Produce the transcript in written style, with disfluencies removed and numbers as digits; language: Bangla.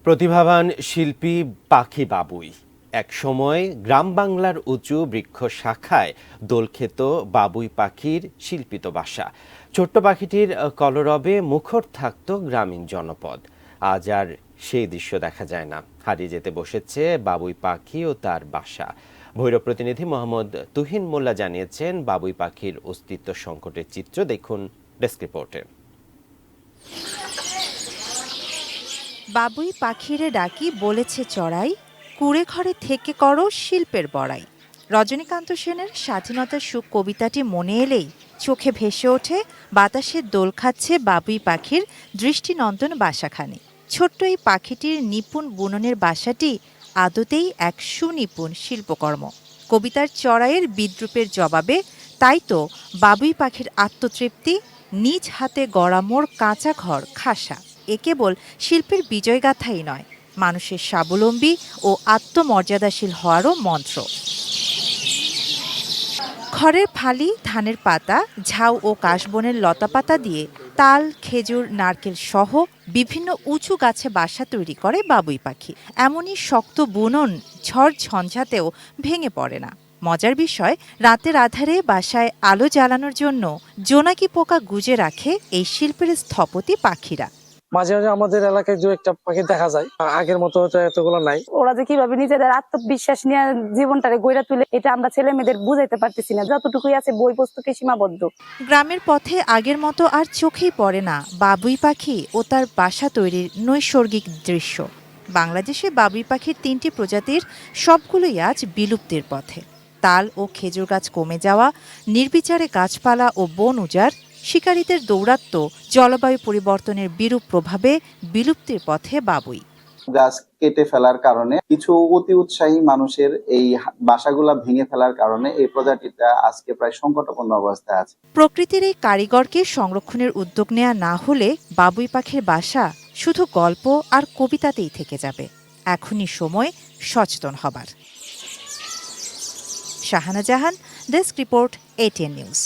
প্রতিভাবান শিল্পী পাখি বাবুই এক সময় গ্রাম বাংলার উঁচু বৃক্ষ শাখায় দোলক্ষেত বাবুই পাখির শিল্পিত বাসা। ছোট্ট পাখিটির কলরবে মুখর থাকত গ্রামীণ জনপদ। আজ আর সেই দৃশ্য দেখা যায় না, হারিয়ে যেতে বসেছে বাবুই পাখি ও তার বাসা। ভৈরব প্রতিনিধি মোহাম্মদ তুহিন মোল্লা জানিয়েছেন, বাবুই পাখির অস্তিত্ব সংকটের চিত্র দেখুন ডেস্ক রিপোর্টে। বাবুই পাখিরে ডাকি বলেছে চড়াই, কুড়ে ঘরে থেকে করো শিল্পের বড়াই। রজনীকান্ত সেনের স্বাধীনতার সুখ কবিতাটি মনে এলেই চোখে ভেসে ওঠে বাতাসের দোল খাচ্ছে বাবুই পাখির দৃষ্টিনন্দন বাসাখানি। ছোট্ট এই পাখিটির নিপুণ বুননের বাসাটি আদতেই এক সুনিপুণ শিল্পকর্ম। কবিতার চড়াইয়ের বিদ্রূপের জবাবে তাই তো বাবুই পাখির আত্মতৃপ্তি, নিজ হাতে গড়া মোর কাঁচা ঘর খাসা। এ কেবল শিল্পের বিজয়গাথাই নয়, মানুষের স্বাবলম্বী ও আত্মমর্যাদাশীল হওয়ারও মন্ত্র। খড়ের ফালি, ধানের পাতা, ঝাউ ও কাশবনের লতাপাতা দিয়ে তাল, খেজুর, নারকেল সহ বিভিন্ন উঁচু গাছে বাসা তৈরি করে বাবুই পাখি। এমনই শক্ত বুনন ঝড় ঝঞ্ঝাতেও ভেঙে পড়ে না। মজার বিষয়, রাতের আধারে বাসায় আলো জ্বালানোর জন্য জোনাকি পোকা গুজে রাখে এই শিল্পের স্থপতি পাখিরা। মাঝে মাঝে আমাদের এলাকায় দু একটা পাখি দেখা যায়, আগের মতো এতগুলো নাই। ওরা যে কিভাবে নিজেদের আত্মবিশ্বাস নিয়ে জীবনটারে গড়ে তুলে, এটা আমরা ছেলে মেয়েদের বুঝাইতে পারতেছি না। যতটুকুই আছে বই পুস্তকে সীমাবদ্ধ। গ্রামের পথে আগের মতো আর চোখেই পড়ে না বাবুই পাখি ও তার বাসা তৈরির নৈসর্গিক দৃশ্য। বাংলাদেশে বাবুই পাখির ৩টি প্রজাতির সবগুলোই আজ বিলুপ্তির পথে। তাল ও খেজুর গাছ কমে যাওয়া, নির্বিচারে গাছপালা ও বন উজাড়, শিকারীদের দৌরাত্ম্য, জলবায়ু পরিবর্তনের বিরূপ প্রভাবে বিলুপ্তির পথে বাবুই। গাছ কেটে ফেলার কারণে, কিছু অতি উৎসাহী মানুষের এই বাসাগুলা ভেঙে ফেলার কারণে এই প্রজাতিটা আজকে প্রায় সংকটাপন্ন অবস্থায় আছে। প্রকৃতির এই কারিগরকে সংরক্ষণের উদ্যোগ নেওয়া না হলে বাবুই পাখির বাসা শুধু গল্প আর কবিতাতেই থেকে যাবে। এখনই সময় সচেতন হবার। শাহানা জাহান, ডেস্ক রিপোর্ট, ATN নিউজ।